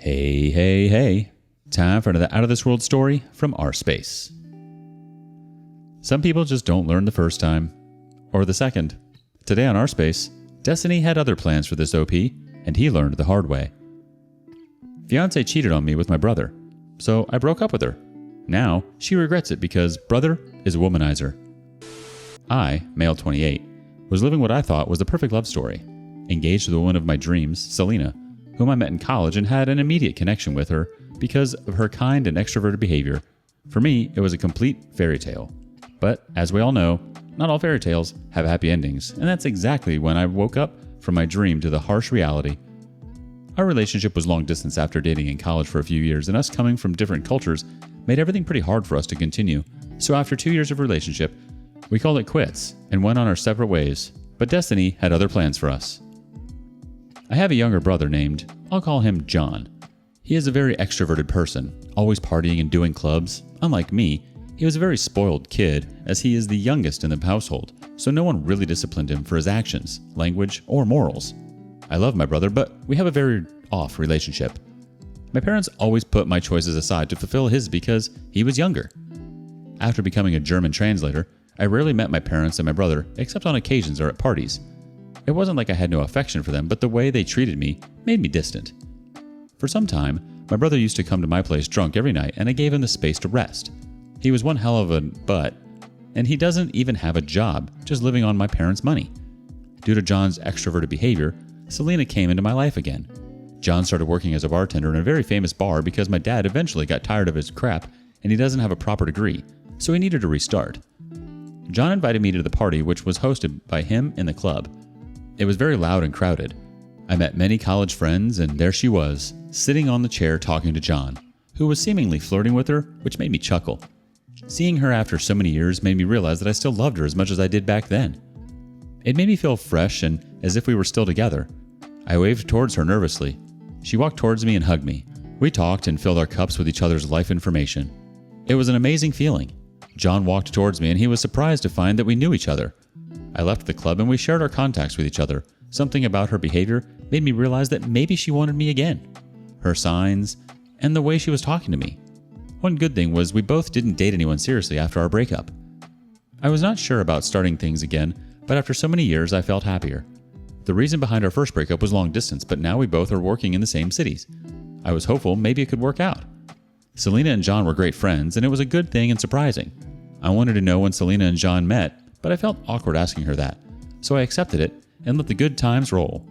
Hey, hey, hey. Time for another Out of This World story from rSpace. Some people just don't learn the first time, or the second. Today on rSpace, Destiny had other plans for this OP, and he learned the hard way. Fiancé cheated on me with my brother, so I broke up with her. Now, she regrets it because brother is a womanizer. I, male 28, was living what I thought was the perfect love story. Engaged to the woman of my dreams, Selena, whom I met in college and had an immediate connection with her because of her kind and extroverted behavior. For me, it was a complete fairy tale. But, as we all know, not all fairy tales have happy endings, and that's exactly when I woke up from my dream to the harsh reality. Our relationship was long distance after dating in college for a few years, and us coming from different cultures made everything pretty hard for us to continue. So after 2 years of relationship, we called it quits and went on our separate ways. But Destiny had other plans for us. I have a younger brother named, I'll call him John. He is a very extroverted person, always partying and doing clubs. Unlike me, he was a very spoiled kid, as he is the youngest in the household, so no one really disciplined him for his actions, language, or morals. I love my brother, but we have a very off relationship. My parents always put my choices aside to fulfill his because he was younger. After becoming a German translator, I rarely met my parents and my brother, except on occasions or at parties. It wasn't like I had no affection for them, but the way they treated me made me distant. For some time, my brother used to come to my place drunk every night, and I gave him the space to rest. He was one hell of a butt, and he doesn't even have a job, just living on my parents' money. Due to John's extroverted behavior, Selena came into my life again. John started working as a bartender in a very famous bar because my dad eventually got tired of his crap, and he doesn't have a proper degree, so he needed to restart. John invited me to the party, which was hosted by him in the club. It was very loud and crowded. I met many college friends, and there she was, sitting on the chair talking to John, who was seemingly flirting with her, which made me chuckle. Seeing her after so many years made me realize that I still loved her as much as I did back then. It made me feel fresh and as if we were still together. I waved towards her nervously. She walked towards me and hugged me. We talked and filled our cups with each other's life information. It was an amazing feeling. John walked towards me and he was surprised to find that we knew each other. I left the club and we shared our contacts with each other. Something about her behavior made me realize that maybe she wanted me again. Her signs, and the way she was talking to me. One good thing was we both didn't date anyone seriously after our breakup. I was not sure about starting things again, but after so many years I felt happier. The reason behind our first breakup was long distance, but now we both are working in the same cities. I was hopeful maybe it could work out. Selena and John were great friends, and it was a good thing and surprising. I wanted to know when Selena and John met, but I felt awkward asking her that, so I accepted it and let the good times roll.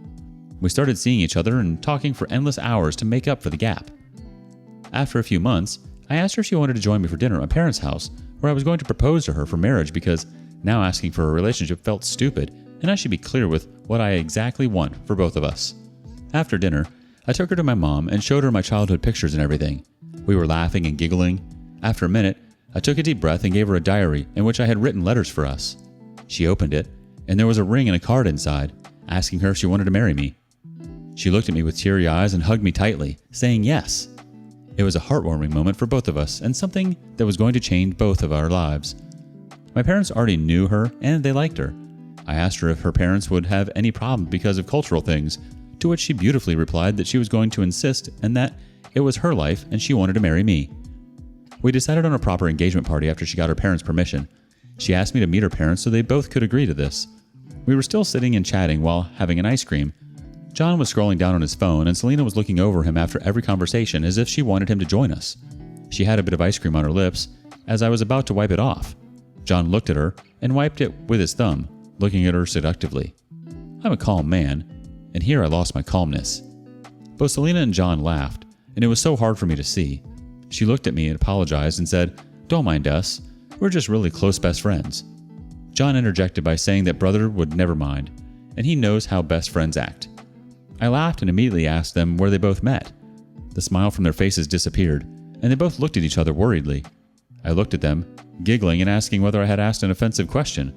We started seeing each other and talking for endless hours to make up for the gap. After a few months, I asked her if she wanted to join me for dinner at my parents' house, where I was going to propose to her for marriage because now asking for a relationship felt stupid, and I should be clear with what I exactly want for both of us. After dinner, I took her to my mom and showed her my childhood pictures and everything. We were laughing and giggling. After a minute, I took a deep breath and gave her a diary in which I had written letters for us. She opened it, and there was a ring and a card inside, asking her if she wanted to marry me. She looked at me with teary eyes and hugged me tightly, saying yes. It was a heartwarming moment for both of us, and something that was going to change both of our lives. My parents already knew her, and they liked her. I asked her if her parents would have any problem because of cultural things, to which she beautifully replied that she was going to insist and that it was her life and she wanted to marry me. We decided on a proper engagement party after she got her parents' permission. She asked me to meet her parents so they both could agree to this. We were still sitting and chatting while having an ice cream. John was scrolling down on his phone and Selena was looking over him after every conversation as if she wanted him to join us. She had a bit of ice cream on her lips as I was about to wipe it off. John looked at her and wiped it with his thumb, looking at her seductively. I'm a calm man, and here I lost my calmness. Both Selena and John laughed, and it was so hard for me to see. She looked at me and apologized and said, "Don't mind us. We're just really close best friends." John interjected by saying that brother would never mind, and he knows how best friends act. I laughed and immediately asked them where they both met. The smile from their faces disappeared, and they both looked at each other worriedly. I looked at them, giggling and asking whether I had asked an offensive question.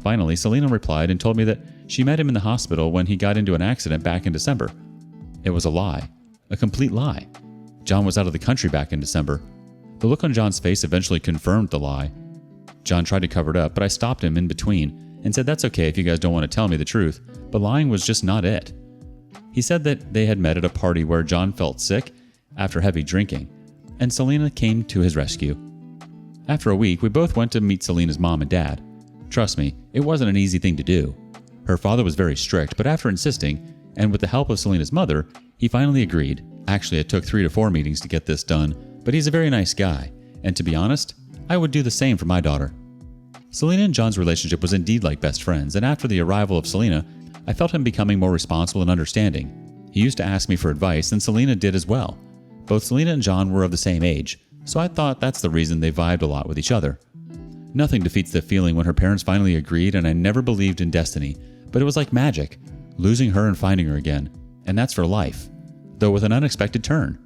Finally, Selena replied and told me that she met him in the hospital when he got into an accident back in December. It was a lie. A complete lie. John was out of the country back in December. The look on John's face eventually confirmed the lie. John tried to cover it up, but I stopped him in between and said that's okay if you guys don't want to tell me the truth, but lying was just not it. He He said that they had met at a party where John felt sick after heavy drinking, and Selena came to his rescue. After a week, we both went to meet Selena's mom and dad. Trust me, it wasn't an easy thing to do. Her father was very strict, but after insisting, and with the help of Selena's mother, he finally agreed. Actually, it took 3 to 4 meetings to get this done, but he's a very nice guy, and to be honest, I would do the same for my daughter. Selena and John's relationship was indeed like best friends, and after the arrival of Selena, I felt him becoming more responsible and understanding. He used to ask me for advice, and Selena did as well. Both Selena and John were of the same age, so I thought that's the reason they vibed a lot with each other. Nothing defeats the feeling when her parents finally agreed, and I never believed in destiny, but it was like magic, losing her and finding her again, and that's for life, though with an unexpected turn.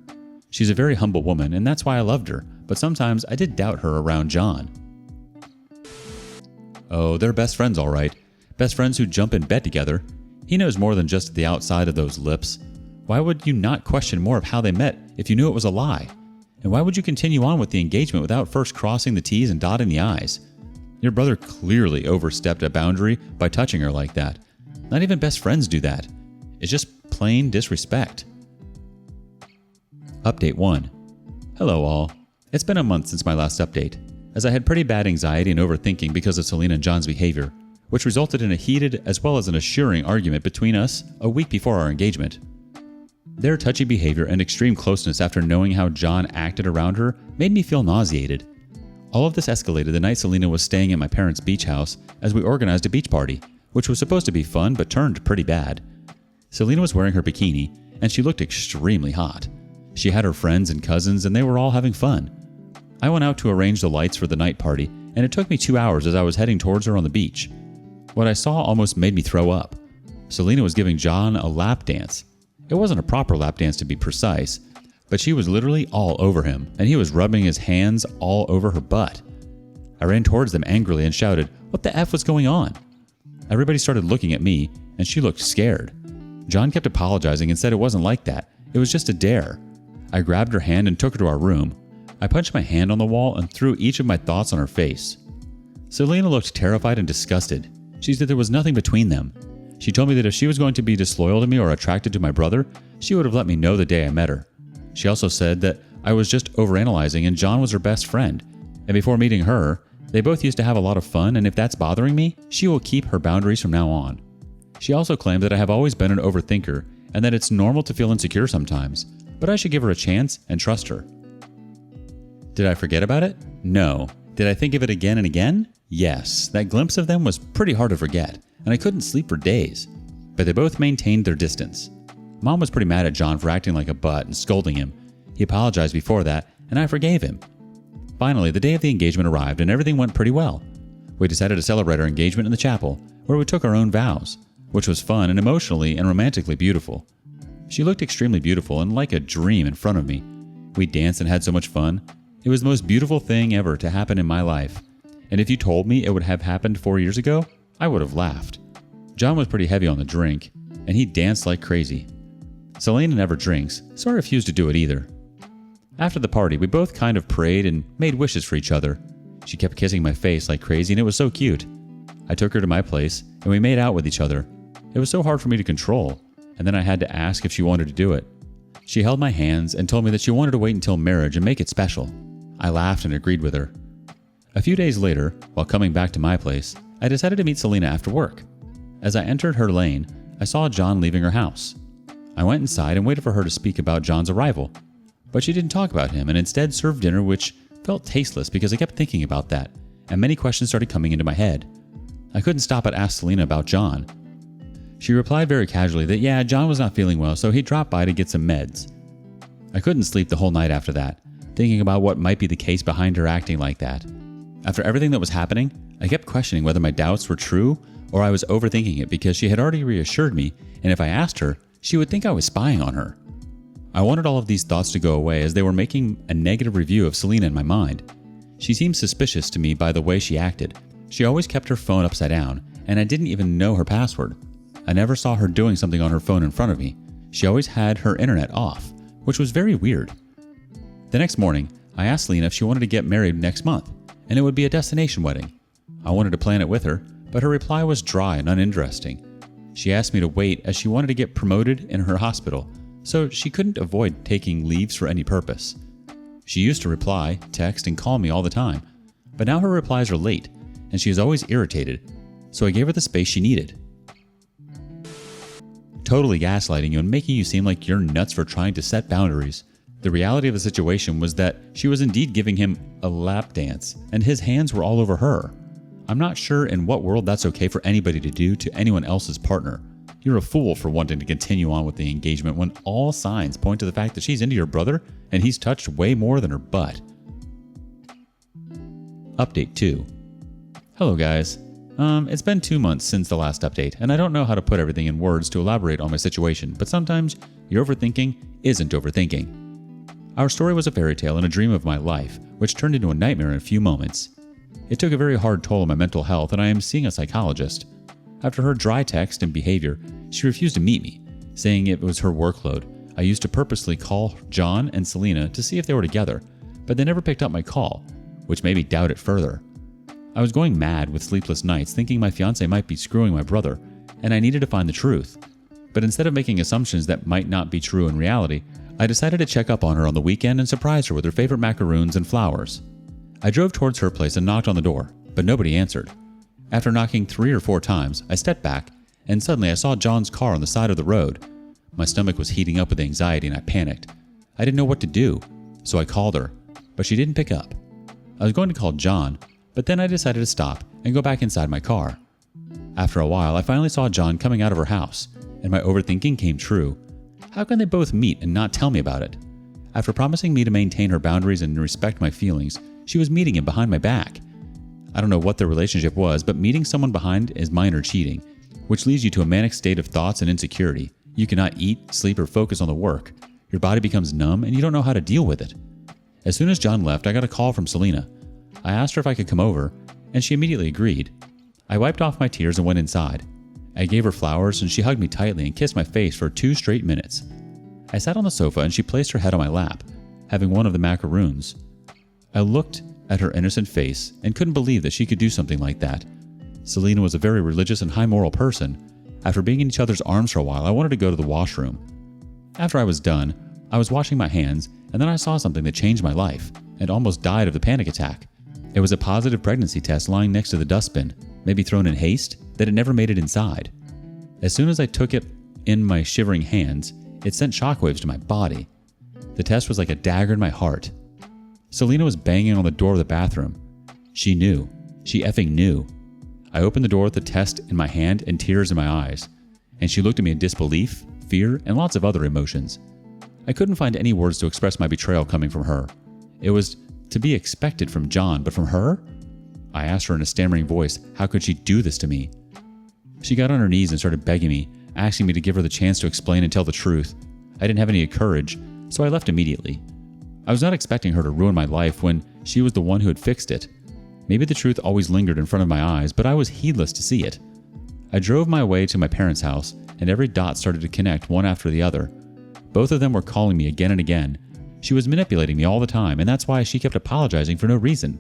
She's a very humble woman, and that's why I loved her, but sometimes I did doubt her around John. Oh, they're best friends all right. Best friends who jump in bed together. He knows more than just the outside of those lips. Why would you not question more of how they met if you knew it was a lie? And why would you continue on with the engagement without first crossing the T's and dotting the I's? Your brother clearly overstepped a boundary by touching her like that. Not even best friends do that. It's just plain disrespect. Update 1. Hello all. It's been a month since my last update, as I had pretty bad anxiety and overthinking because of Selena and John's behavior, which resulted in a heated as well as an assuring argument between us a week before our engagement. Their touchy behavior and extreme closeness after knowing how John acted around her made me feel nauseated. All of this escalated the night Selena was staying at my parents' beach house as we organized a beach party, which was supposed to be fun but turned pretty bad. Selena was wearing her bikini, and she looked extremely hot. She had her friends and cousins, and they were all having fun. I went out to arrange the lights for the night party, and it took me 2 hours as I was heading towards her on the beach. What I saw almost made me throw up. Selena was giving John a lap dance. It wasn't a proper lap dance to be precise, but she was literally all over him, and he was rubbing his hands all over her butt. I ran towards them angrily and shouted, "What the F was going on?" Everybody started looking at me, and she looked scared. John kept apologizing and said it wasn't like that. It was just a dare. I grabbed her hand and took her to our room. I punched my hand on the wall and threw each of my thoughts on her face. Selena looked terrified and disgusted. She said there was nothing between them. She told me that if she was going to be disloyal to me or attracted to my brother, she would have let me know the day I met her. She also said that I was just overanalyzing and John was her best friend. And before meeting her, they both used to have a lot of fun, and if that's bothering me, she will keep her boundaries from now on. She also claimed that I have always been an overthinker and that it's normal to feel insecure sometimes, but I should give her a chance and trust her. Did I forget about it? No. Did I think of it again and again? Yes. That glimpse of them was pretty hard to forget, and I couldn't sleep for days. But they both maintained their distance. Mom was pretty mad at John for acting like a butt and scolding him. He apologized before that, and I forgave him. Finally, the day of the engagement arrived and everything went pretty well. We decided to celebrate our engagement in the chapel, where we took our own vows, which was fun and emotionally and romantically beautiful. She looked extremely beautiful and like a dream in front of me. We danced and had so much fun. It was the most beautiful thing ever to happen in my life. And if you told me it would have happened 4 years ago, I would have laughed. John was pretty heavy on the drink, and he danced like crazy. Selena never drinks, so I refused to do it either. After the party, we both kind of prayed and made wishes for each other. She kept kissing my face like crazy, and it was so cute. I took her to my place, and we made out with each other. It was so hard for me to control, and then I had to ask if she wanted to do it. She held my hands and told me that she wanted to wait until marriage and make it special. I laughed and agreed with her. A few days later, while coming back to my place, I decided to meet Selena after work. As I entered her lane, I saw John leaving her house. I went inside and waited for her to speak about John's arrival, but she didn't talk about him and instead served dinner, which felt tasteless because I kept thinking about that, and many questions started coming into my head. I couldn't stop but ask Selena about John. She replied very casually that yeah, John was not feeling well, so he dropped by to get some meds. I couldn't sleep the whole night after that, thinking about what might be the case behind her acting like that. After everything that was happening, I kept questioning whether my doubts were true or I was overthinking it because she had already reassured me, and if I asked her, she would think I was spying on her. I wanted all of these thoughts to go away as they were making a negative review of Selena in my mind. She seemed suspicious to me by the way she acted. She always kept her phone upside down, and I didn't even know her password. I never saw her doing something on her phone in front of me. She always had her internet off, which was very weird. The next morning, I asked Selena if she wanted to get married next month, and it would be a destination wedding. I wanted to plan it with her, but her reply was dry and uninteresting. She asked me to wait as she wanted to get promoted in her hospital, so she couldn't avoid taking leaves for any purpose. She used to reply, text, and call me all the time, but now her replies are late, and she is always irritated, so I gave her the space she needed. Totally gaslighting you and making you seem like you're nuts for trying to set boundaries. The reality of the situation was that she was indeed giving him a lap dance, and his hands were all over her. I'm not sure in what world that's okay for anybody to do to anyone else's partner. You're a fool for wanting to continue on with the engagement when all signs point to the fact that she's into your brother and he's touched way more than her butt. Update 2. Hello guys. It's been 2 months since the last update, and I don't know how to put everything in words to elaborate on my situation, but sometimes your overthinking isn't overthinking. Our story was a fairy tale and a dream of my life, which turned into a nightmare in a few moments. It took a very hard toll on my mental health, and I am seeing a psychologist. After her dry text and behavior, she refused to meet me, saying it was her workload. I used to purposely call John and Selena to see if they were together, but they never picked up my call, which made me doubt it further. I was going mad with sleepless nights, thinking my fiancé might be screwing my brother, and I needed to find the truth. But instead of making assumptions that might not be true in reality, I decided to check up on her on the weekend and surprise her with her favorite macaroons and flowers. I drove towards her place and knocked on the door, but nobody answered. After knocking 3 or 4 times, I stepped back, and suddenly I saw John's car on the side of the road. My stomach was heating up with anxiety and I panicked. I didn't know what to do, so I called her, but she didn't pick up. I was going to call John, but then I decided to stop and go back inside my car. After a while, I finally saw John coming out of her house, and my overthinking came true. How can they both meet and not tell me about it? After promising me to maintain her boundaries and respect my feelings, she was meeting him behind my back. I don't know what their relationship was, but meeting someone behind is minor cheating, which leads you to a manic state of thoughts and insecurity. You cannot eat, sleep, or focus on the work. Your body becomes numb and you don't know how to deal with it. As soon as John left, I got a call from Selena. I asked her if I could come over, and she immediately agreed. I wiped off my tears and went inside. I gave her flowers and she hugged me tightly and kissed my face for 2 straight minutes. I sat on the sofa and she placed her head on my lap, having one of the macaroons. I looked at her innocent face and couldn't believe that she could do something like that. Selena was a very religious and high moral person. After being in each other's arms for a while, I wanted to go to the washroom. After I was done, I was washing my hands, and then I saw something that changed my life and almost died of the panic attack. It was a positive pregnancy test lying next to the dustbin, maybe thrown in haste, that it never made it inside. As soon as I took it in my shivering hands, it sent shockwaves to my body. The test was like a dagger in my heart. Selena was banging on the door of the bathroom. She knew. She effing knew. I opened the door with the test in my hand and tears in my eyes, and she looked at me in disbelief, fear, and lots of other emotions. I couldn't find any words to express my betrayal coming from her. It was to be expected from John, but from her? I asked her in a stammering voice, how could she do this to me? She got on her knees and started begging me, asking me to give her the chance to explain and tell the truth. I didn't have any courage, so I left immediately. I was not expecting her to ruin my life when she was the one who had fixed it. Maybe the truth always lingered in front of my eyes, but I was heedless to see it. I drove my way to my parents' house, and every dot started to connect one after the other. Both of them were calling me again and again. She was manipulating me all the time, and that's why she kept apologizing for no reason.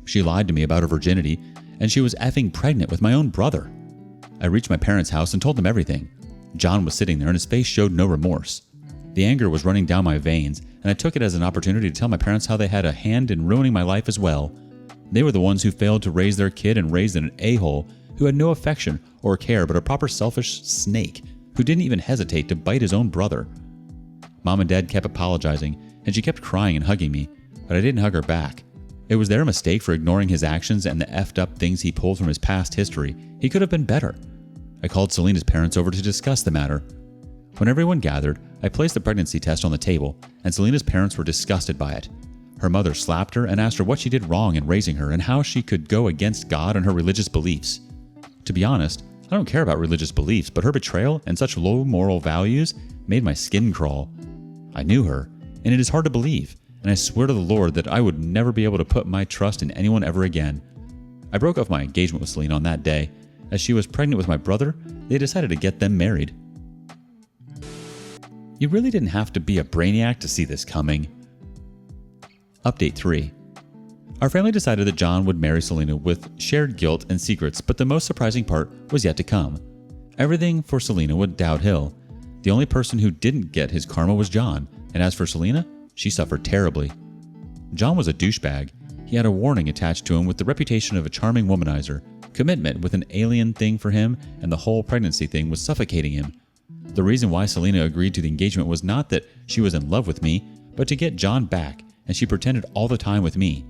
She lied to me about her virginity, and she was effing pregnant with my own brother. I reached my parents' house and told them everything. John was sitting there, and his face showed no remorse. The anger was running down my veins, and I took it as an opportunity to tell my parents how they had a hand in ruining my life as well. They were the ones who failed to raise their kid and raised an a-hole who had no affection or care but a proper selfish snake who didn't even hesitate to bite his own brother. Mom and Dad kept apologizing, and she kept crying and hugging me, but I didn't hug her back. It was their mistake for ignoring his actions and the effed up things he pulled from his past history. He could have been better. I called Selena's parents over to discuss the matter. When everyone gathered, I placed the pregnancy test on the table, and Selena's parents were disgusted by it. Her mother slapped her and asked her what she did wrong in raising her and how she could go against God and her religious beliefs. To be honest, I don't care about religious beliefs, but her betrayal and such low moral values made my skin crawl. I knew her, and it is hard to believe, and I swear to the Lord that I would never be able to put my trust in anyone ever again. I broke off my engagement with Selena on that day. As she was pregnant with my brother, they decided to get them married. You really didn't have to be a brainiac to see this coming. Update 3. Our family decided that John would marry Selena with shared guilt and secrets, but the most surprising part was yet to come. Everything for Selena went downhill. The only person who didn't get his karma was John, and as for Selena, she suffered terribly. John was a douchebag. He had a warning attached to him with the reputation of a charming womanizer. Commitment with an alien thing for him, and the whole pregnancy thing was suffocating him. The reason why Selena agreed to the engagement was not that she was in love with me, but to get John back, and she pretended all the time with me.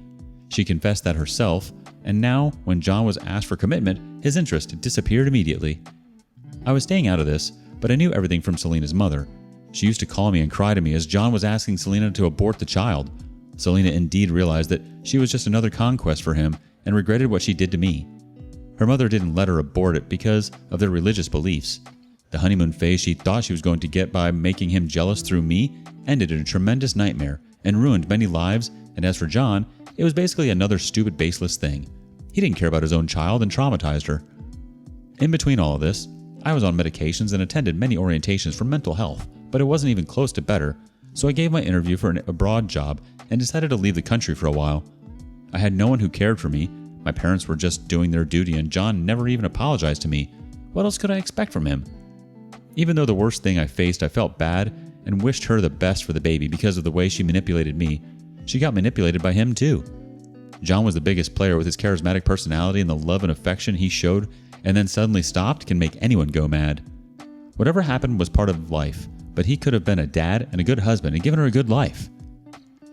She confessed that herself, and now, when John was asked for commitment, his interest disappeared immediately. I was staying out of this, but I knew everything from Selena's mother. She used to call me and cry to me as John was asking Selena to abort the child. Selena indeed realized that she was just another conquest for him and regretted what she did to me. Her mother didn't let her abort it because of their religious beliefs. The honeymoon phase she thought she was going to get by making him jealous through me ended in a tremendous nightmare and ruined many lives, and as for John, it was basically another stupid, baseless thing. He didn't care about his own child and traumatized her. In between all of this, I was on medications and attended many orientations for mental health, but it wasn't even close to better, so I gave my interview for an abroad job and decided to leave the country for a while. I had no one who cared for me. My parents were just doing their duty, and John never even apologized to me. What else could I expect from him? Even though the worst thing I faced, I felt bad and wished her the best for the baby because of the way she manipulated me. She got manipulated by him too. John was the biggest player with his charismatic personality, and the love and affection he showed and then suddenly stopped can make anyone go mad. Whatever happened was part of life, but he could have been a dad and a good husband and given her a good life.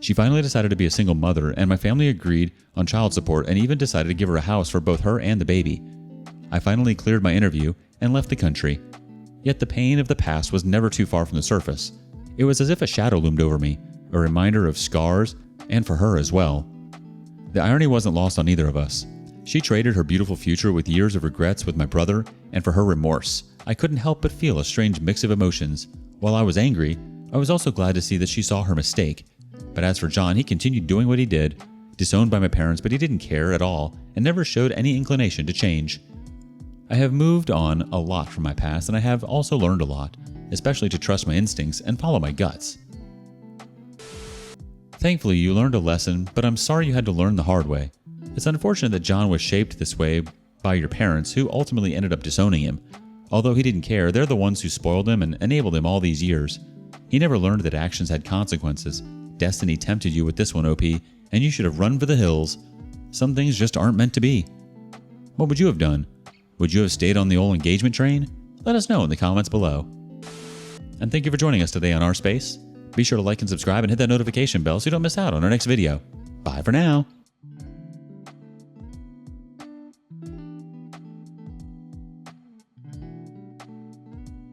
She finally decided to be a single mother, and my family agreed on child support and even decided to give her a house for both her and the baby. I finally cleared my interview and left the country. Yet the pain of the past was never too far from the surface. It was as if a shadow loomed over me, a reminder of scars, and for her as well. The irony wasn't lost on either of us. She traded her beautiful future with years of regrets with my brother, and for her remorse, I couldn't help but feel a strange mix of emotions. While I was angry, I was also glad to see that she saw her mistake. But as for John, he continued doing what he did, disowned by my parents, but he didn't care at all and never showed any inclination to change. I have moved on a lot from my past, and I have also learned a lot, especially to trust my instincts and follow my guts. Thankfully, you learned a lesson, but I'm sorry you had to learn the hard way. It's unfortunate that John was shaped this way by your parents, who ultimately ended up disowning him. Although he didn't care, they're the ones who spoiled him and enabled him all these years. He never learned that actions had consequences. Destiny tempted you with this one, OP, and you should have run for the hills. Some things just aren't meant to be. What would you have done? Would you have stayed on the old engagement train? Let us know in the comments below. And thank you for joining us today on rSpace. Be sure to like and subscribe and hit that notification bell so you don't miss out on our next video. Bye for now.